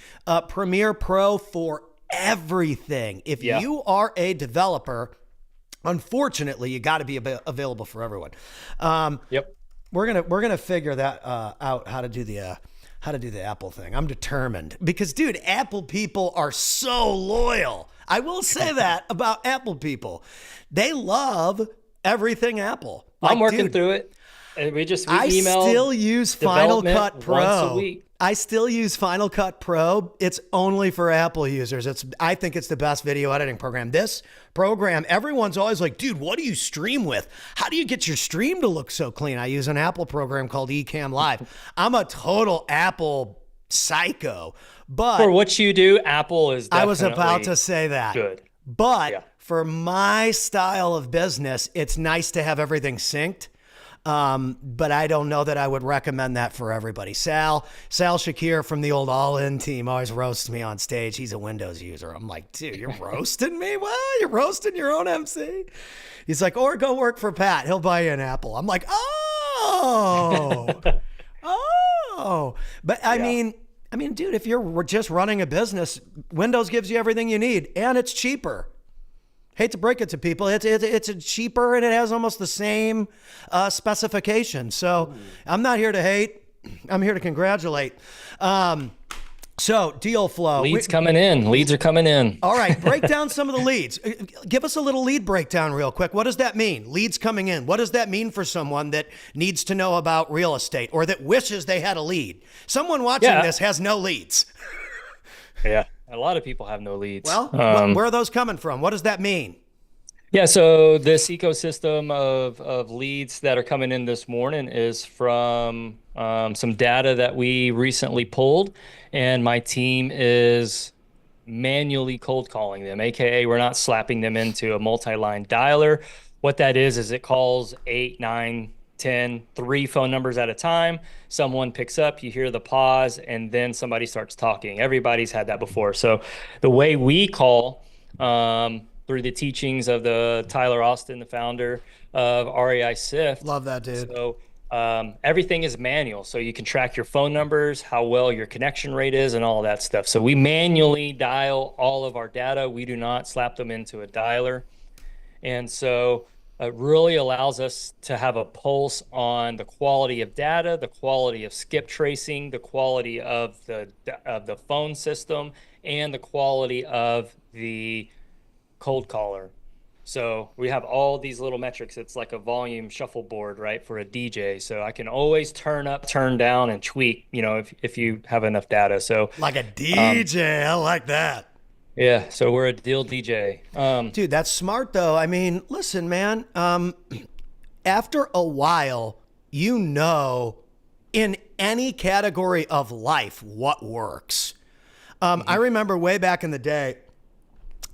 Premiere Pro for everything. If you are a developer, unfortunately, you got to be available for everyone. Yep. We're gonna figure that out, how to do the Apple thing. I'm determined because, dude, Apple people are so loyal. I will say that about Apple people. They love everything Apple. I'm working dude, through it. And we I email still use Final development Cut Pro. once a week. I still use Final Cut Pro. It's only for Apple users. I think it's the best video editing program. This program, everyone's always like, dude, what do you stream with? How do you get your stream to look so clean? I use an Apple program called Ecamm Live. I'm a total Apple psycho. But For what you do, Apple is I definitely was about to say that. good. But Yeah. for my style of business, it's nice to have everything synced. But I don't know that I would recommend that for everybody. Sal Shakir from the old All In team always roasts me on stage. He's a Windows user. I'm like, dude, you're roasting me? What? You're roasting your own MC? He's like, or go work for Pat. He'll buy you an Apple. I'm like, oh, oh. But I mean, dude, if you're just running a business, Windows gives you everything you need, and it's cheaper. Hate to break it to people, it's cheaper and it has almost the same specifications. So I'm not here to hate. I'm here to congratulate. So deal flow. Leads coming in. Leads are coming in. All right, break down some of the leads. Give us a little lead breakdown real quick. What does that mean? Leads coming in. What does that mean for someone that needs to know about real estate or that wishes they had a lead? Someone watching this has no leads. Yeah. A lot of people have no leads. Well, where are those coming from? What does that mean? Yeah, so this ecosystem of leads that are coming in this morning is from some data that we recently pulled, and my team is manually cold calling them, aka we're not slapping them into a multi-line dialer. What that is it calls 8, 9, 10, 3 phone numbers at a time. Someone picks up, you hear the pause, and then somebody starts talking. Everybody's had that before. So the way we call, through the teachings of the Tyler Austin, the founder of REI Sift. Love that, dude. So everything is manual. So you can track your phone numbers, how well your connection rate is, and all of that stuff. So we manually dial all of our data. We do not slap them into a dialer. And so it really allows us to have a pulse on the quality of data, the quality of skip tracing, the quality of the phone system, and the quality of the cold caller. So we have all these little metrics. It's like a volume shuffleboard, right, for a DJ. So I can always turn up, turn down, and tweak, if you have enough data. So like a DJ, I like that. Yeah, so we're a deal DJ. Dude, that's smart though. I mean, listen, man, after a while, in any category of life, what works. I remember way back in the day,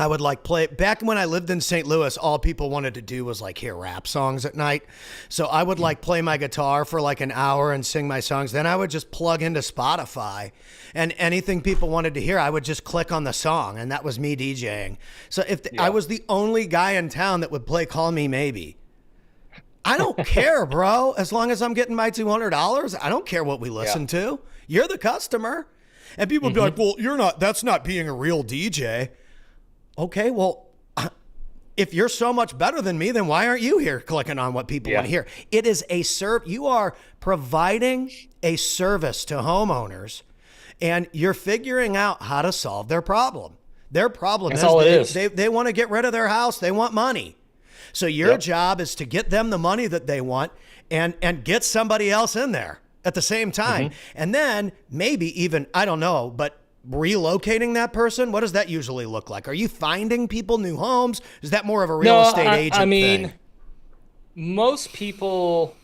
I would play, back when I lived in St. Louis, all people wanted to do was hear rap songs at night. So I would play my guitar for an hour and sing my songs. Then I would just plug into Spotify, and anything people wanted to hear, I would just click on the song, and that was me DJing. So I was the only guy in town that would play Call Me Maybe. I don't care, bro. As long as I'm getting my $200, I don't care what we listen to. You're the customer. And people would be like, well, that's not being a real DJ. Okay, well, if you're so much better than me, then why aren't you here clicking on what people want to hear? It is you are providing a service to homeowners, and you're figuring out how to solve their problem. Their problem is they want to get rid of their house. They want money. So your job is to get them the money that they want and get somebody else in there at the same time. And then maybe even, I don't know, but relocating that person, what does that usually look like? Are you finding people new homes? Is that more of a real estate agent thing? Most people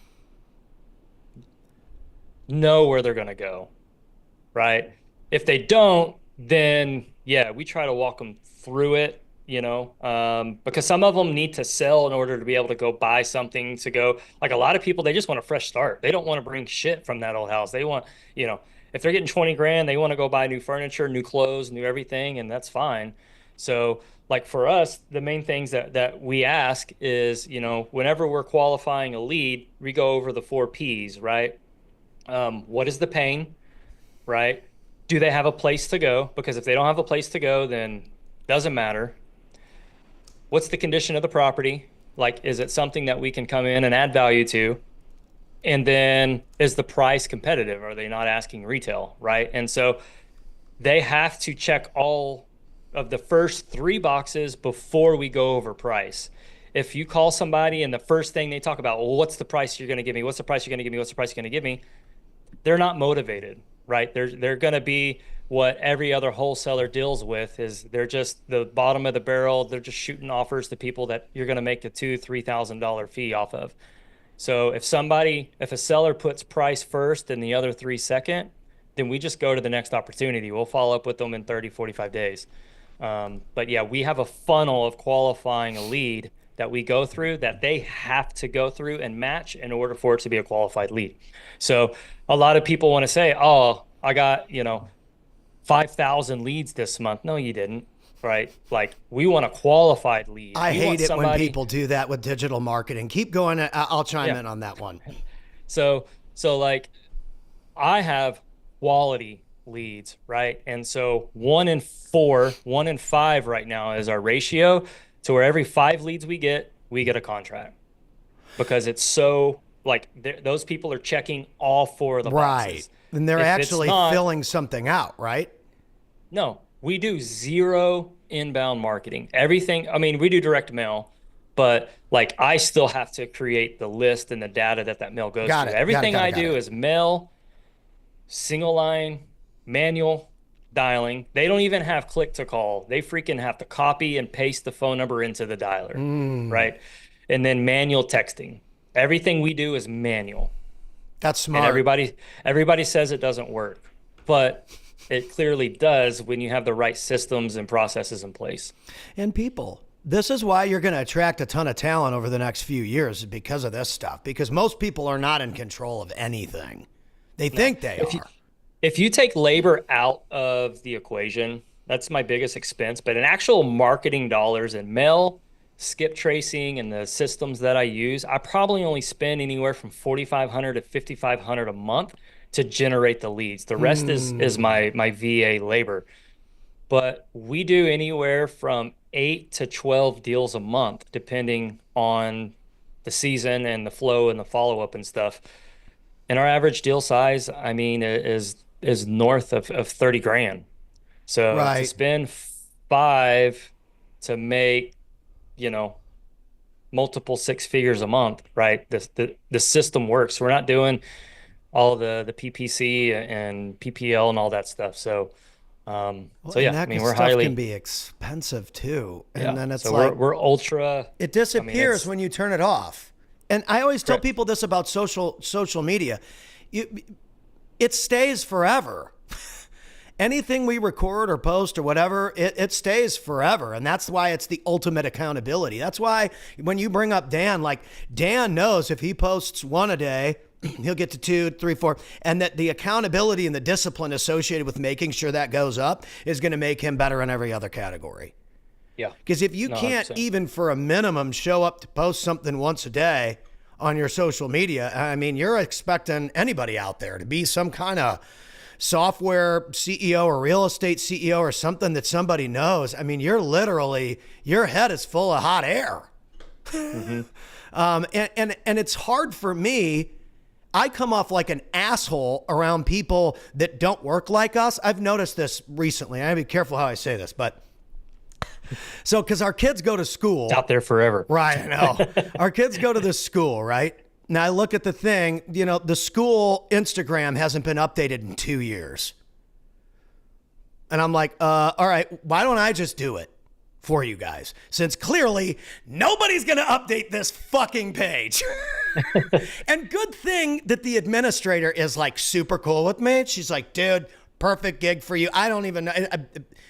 know where they're going to go, right? If they don't, then we try to walk them through it, because some of them need to sell in order to be able to go buy something to go. A lot of people, they just want a fresh start. They don't want to bring shit from that old house. They want, if they're getting 20 grand, they want to go buy new furniture, new clothes, new everything, and that's fine. So for us, the main things that we ask is, whenever we're qualifying a lead, we go over the 4 Ps, right? What is the pain, right? Do they have a place to go? Because if they don't have a place to go, then doesn't matter. What's the condition of the property? Is it something that we can come in and add value to? And then is the price competitive? Are they not asking retail, right? And so they have to check all of the first 3 boxes before we go over price. If you call somebody and the first thing they talk about, well, what's the price you're going to give me? What's the price you're going to give me? What's the price you're going to give me? They're not motivated, right? They're going to be what every other wholesaler deals with is they're just the bottom of the barrel. They're just shooting offers to people that you're going to make a $2,000-$3,000 fee off of. So if a seller puts price first and the other 3 second, then we just go to the next opportunity. We'll follow up with them in 30, 45 days. But we have a funnel of qualifying a lead that we go through that they have to go through and match in order for it to be a qualified lead. So a lot of people want to say, oh, I got, 5,000 leads this month. No, you didn't. Right? Like, we want a qualified lead. I We hate want it when somebody. people do that with digital marketing. Keep going. I'll chime in on that one. So like, I have quality leads, right? And so 1 in 4, 1 in 5 right now is our ratio to where every 5 leads we get a contract, because it's so like those people are checking all 4 of the Right. boxes. And they're If it's actually not, filling something out, right? no, we do zero inbound marketing. Everything, I mean, we do direct mail, but like, I still have to create the list and the data that mail goes Got to. it. Everything I Got do it. is mail, single line, manual dialing. They don't even have click to call. They freaking have to copy and paste the phone number into the dialer, right? And then manual texting. Everything we do is manual. That's And smart. everybody says it doesn't work, but it clearly does when you have the right systems and processes in place. And people, this is why you're going to attract a ton of talent over the next few years, because of this stuff, because most people are not in control of anything. They think they are. If you take labor out of the equation, that's my biggest expense. But in actual marketing dollars and mail, skip tracing, and the systems that I use, I probably only spend anywhere from $4,500 to $5,500 a month to generate the leads. The rest is my VA labor. But we do anywhere from 8 to 12 deals a month, depending on the season and the flow and the follow-up and stuff. And our average deal size, I mean, is north of 30 grand. So to Right. spend 5 to make, multiple 6 figures a month, right? The system works. We're not doing all the PPC and PPL and all that stuff. So Well, so yeah, and I that mean, we're stuff highly, can be expensive too. And yeah. then it's So like, we're ultra. it disappears it's- when you turn it off. And I always tell Correct. people this about social media. It stays forever. Anything we record or post or whatever, it stays forever. And that's why it's the ultimate accountability. That's why when you bring up Dan, like, Dan knows if he posts 1 a day, he'll get to 2, 3, 4, and that the accountability and the discipline associated with making sure that goes up is going to make him better in every other category. Yeah. Because if you No, can't 100%. even for a minimum show up to post something once a day on your social media, I mean, you're expecting anybody out there to be some kind of software CEO or real estate CEO or something that somebody knows. I mean, you're literally, your head is full of hot air. And it's hard for me. I come off like an asshole around people that don't work like us. I've noticed this recently. I gotta be careful how I say this, but so, because our kids go to school. It's out there forever. Right, I know. Our kids go to this school, right? Now I look at the thing, the school Instagram hasn't been updated in 2 years. And I'm like, all right, why don't I just do it for you guys? Since clearly nobody's going to update this fucking page. And good thing that the administrator is like super cool with me. She's like, dude, perfect gig for you. I don't even know.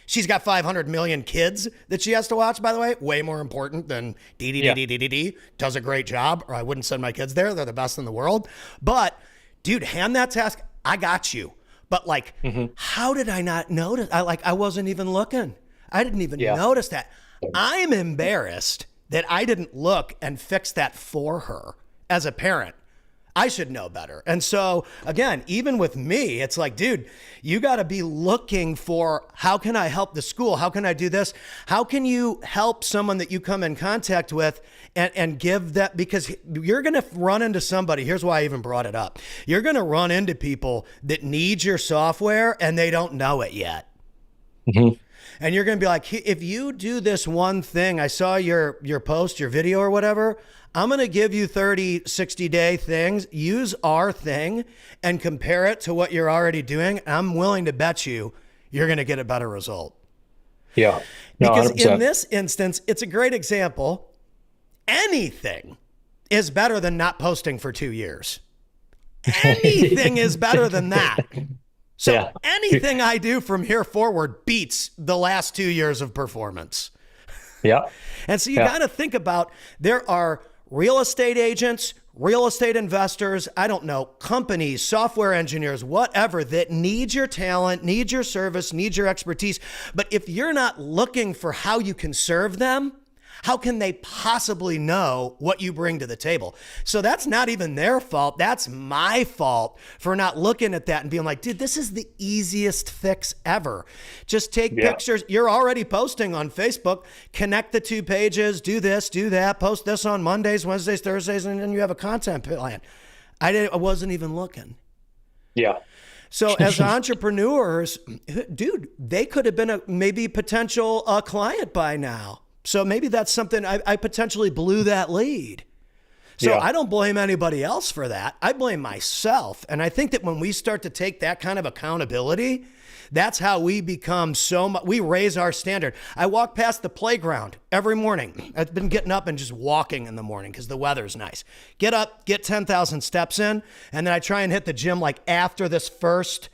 She's got 500 million kids that she has to watch, by the way. Way more important than DDDDDD. Does a great job, or I wouldn't send my kids there. They're the best in the world. But, dude, hand that task. I got you. But, like, how did I not notice? I wasn't even looking. I didn't even notice that. I'm embarrassed that I didn't look and fix that for her as a parent. I should know better. And so, again, even with me, it's like, dude, you got to be looking for, how can I help the school? How can I do this? How can you help someone that you come in contact with and give that? Because you're going to run into somebody. Here's why I even brought it up. You're going to run into people that need your software and they don't know it yet. And you're going to be like, if you do this one thing, I saw your post, your video or whatever, I'm going to give you 30, 60-day things. Use our thing and compare it to what you're already doing. I'm willing to bet you're going to get a better result. Yeah. No, Because 100%. in this instance, it's a great example. Anything is better than not posting for 2 years. Anything is better than that. So anything I do from here forward beats the last 2 years of performance. Yeah. And so you Yeah. got to think about, there are real estate agents, real estate investors, I don't know, companies, software engineers, whatever, that need your talent, need your service, need your expertise. But if you're not looking for how you can serve them, how can they possibly know what you bring to the table? So that's not even their fault. That's my fault for not looking at that and being like, dude, this is the easiest fix ever. Just take pictures. You're already posting on Facebook, connect the two pages, do this, do that, post this on Mondays, Wednesdays, Thursdays, and then you have a content plan. I wasn't even looking. Yeah. So as entrepreneurs, dude, they could have been a maybe potential client by now. So maybe that's something I potentially blew that lead. So I don't blame anybody else for that. I blame myself. And I think that when we start to take that kind of accountability, that's how we become we raise our standard. I walk past the playground every morning. I've been getting up and just walking in the morning because the weather's nice. Get up, get 10,000 steps in, and then I try and hit the gym like after this first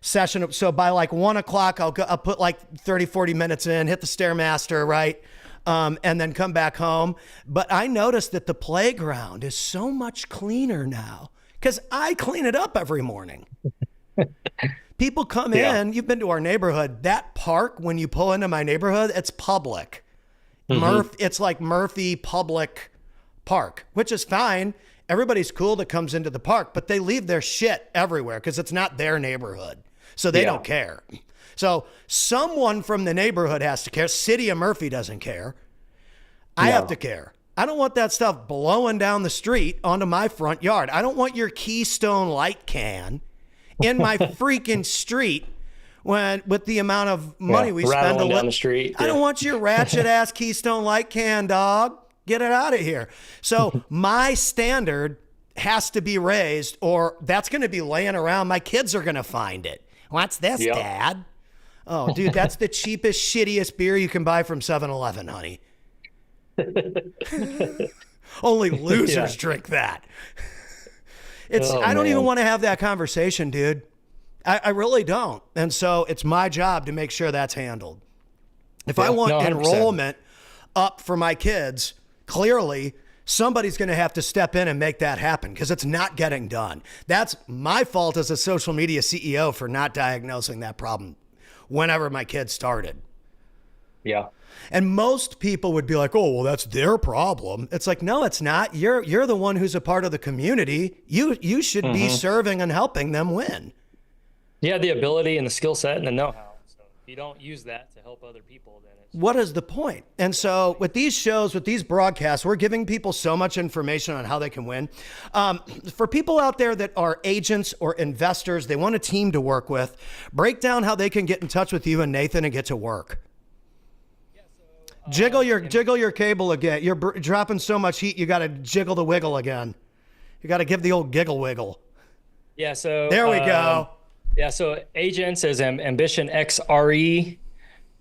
session. So by like 1 o'clock, I'll put like 30, 40 minutes in, hit the Stairmaster, right? And then come back home. But I noticed that the playground is so much cleaner now because I clean it up every morning. People come in, you've been to our neighborhood. That park, when you pull into my neighborhood, it's public. It's like Murphy Public Park, which is fine. Everybody's cool that comes into the park, but they leave their shit everywhere because it's not their neighborhood. So they don't care. So someone from the neighborhood has to care. City of Murphy doesn't care. I have to care. I don't want that stuff blowing down the street onto my front yard. I don't want your Keystone light can in my freaking street with the amount of money we spend down the street. I don't want your ratchet ass Keystone light can, dog. Get it out of here. So my standard has to be raised, or that's going to be laying around. My kids are going to find it. What's this, Dad? Oh, dude, that's the cheapest, shittiest beer you can buy from 7-Eleven, honey. Only losers drink that. I don't even want to have that conversation, dude. I really don't. And so it's my job to make sure that's handled. If I want enrollment up for my kids, clearly somebody's going to have to step in and make that happen because it's not getting done. That's my fault as a social media CEO for not diagnosing that problem whenever my kids started. Yeah. And most people would be like, oh, well, that's their problem. It's like, no, it's not. You're the one who's a part of the community. You should be serving and helping them win. Yeah, the ability and the skill set and the know-how. So if you don't use that to help other people, then what is the point? And so with these shows, with these broadcasts, we're giving people so much information on how they can win. For people out there that are agents or investors, they want a team to work with, break down how they can get in touch with you and Nathan and get to work. Jiggle your cable again. You're dropping so much heat, you got to jiggle the wiggle again. You got to give the old giggle wiggle. Yeah, so there we go. Yeah, so agents is Ambition XRE.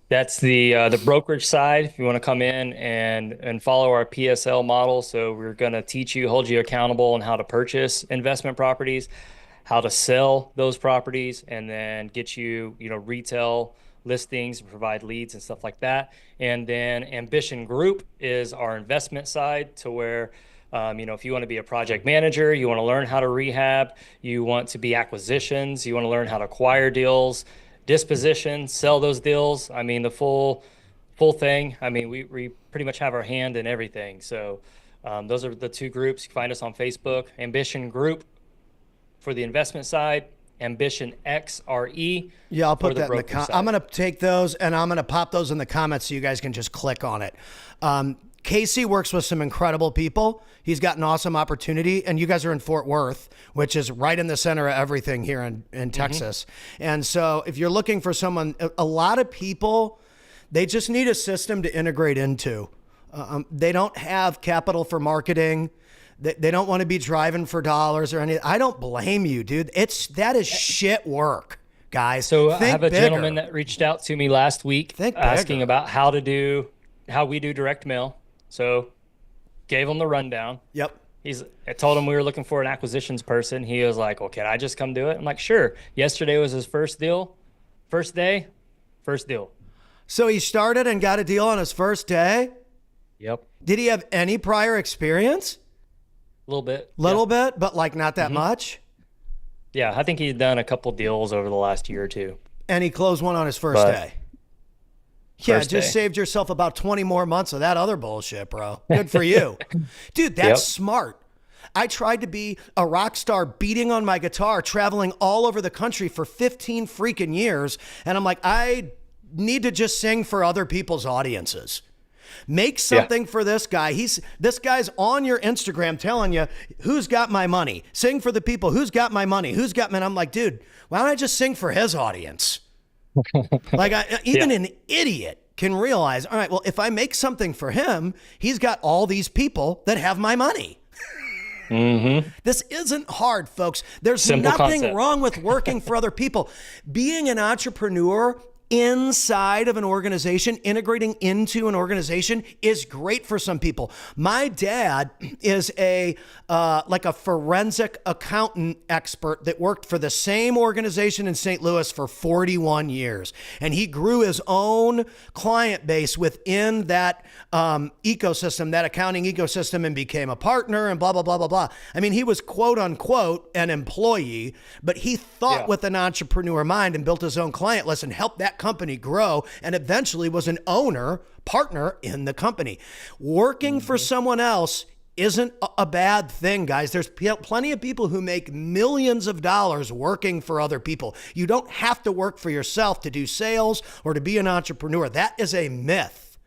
That's the brokerage side. If you want to come in and follow our PSL model, so we're going to teach you, hold you accountable on how to purchase investment properties, how to sell those properties, and then get you, retail listings, provide leads and stuff like that. And then Ambition Group is our investment side, to where if you want to be a project manager, you want to learn how to rehab, you want to be acquisitions, you want to learn how to acquire deals, disposition, sell those deals. I mean, the full thing. I mean, we pretty much have our hand in everything. So those are the two groups. You can find us on Facebook. Ambition Group for the investment side, Ambition XRE. Yeah, I'll put that in the comments. I'm going to take those and I'm going to pop those in the comments so you guys can just click on it. Casey works with some incredible people. He's got an awesome opportunity, and you guys are in Fort Worth, which is right in the center of everything here in Texas. And so if you're looking for someone, a lot of people, they just need a system to integrate into. They don't have capital for marketing. They don't want to be driving for dollars or anything. I don't blame you, dude. That is shit work, guys. So I have a gentleman that reached out to me last week asking about how we do direct mail. So gave him the rundown. Yep. I told him we were looking for an acquisitions person. He was like, well, can I just come do it? I'm like, sure. Yesterday was his first deal. First day, first deal. So he started and got a deal on his first day? Yep. Did he have any prior experience? A little bit. Little bit, but like not that much? Yeah, I think he's done a couple deals over the last year or two. And he closed one on his first day. Yeah, First just day. saved yourself about 20 more months of that other bullshit, bro. Good for you. Dude, that's smart. I tried to be a rock star beating on my guitar, traveling all over the country for 15 freaking years. And I'm like, I need to just sing for other people's audiences. Make something for this guy. This guy's on your Instagram telling you, who's got my money? Sing for the people. Who's got my money? Who's got me? And I'm like, dude, why don't I just sing for his audience? Like, even an idiot can realize, all right, well, if I make something for him, he's got all these people that have my money. This isn't hard, folks. There's Simple nothing concept. wrong with working for other people. Being an entrepreneur inside of an organization, integrating into an organization is great for some people. My dad is like a forensic accountant expert that worked for the same organization in St. Louis for 41 years. And he grew his own client base within that ecosystem, that accounting ecosystem, and became a partner and blah, blah, blah, blah, blah. I mean, he was quote unquote an employee, but he thought with an entrepreneur mind and built his own client list and helped that company grow, and eventually was an partner in the company. Working for someone else isn't a bad thing, guys. There's plenty of people who make millions of dollars working for other people. You don't have to work for yourself to do sales or to be an entrepreneur. That is a myth.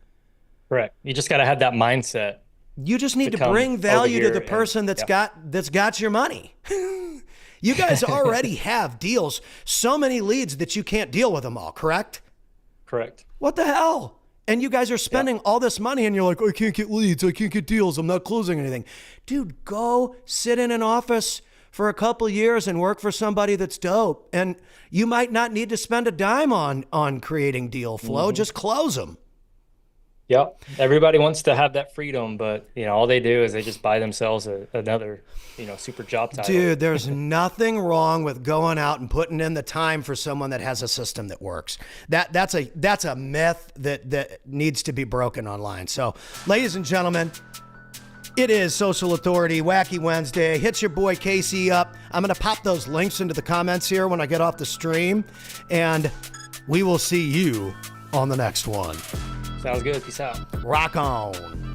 Correct. You just got to have that mindset. You just need to come bring value to over the here person that's got your money. You guys already have deals, so many leads that you can't deal with them all, correct? Correct. What the hell? And you guys are spending all this money and you're like, I can't get leads. I can't get deals. I'm not closing anything. Dude, go sit in an office for a couple years and work for somebody that's dope. And you might not need to spend a dime on creating deal flow. Just close them. Yep. Everybody wants to have that freedom, but all they do is they just buy themselves another, super job title. Dude, there's nothing wrong with going out and putting in the time for someone that has a system that works. That's a myth that needs to be broken online. So, ladies and gentlemen, it is Social Authority Wacky Wednesday. Hit your boy Casey up. I'm going to pop those links into the comments here when I get off the stream, and we will see you on the next one. Sounds good. Peace out. Rock on.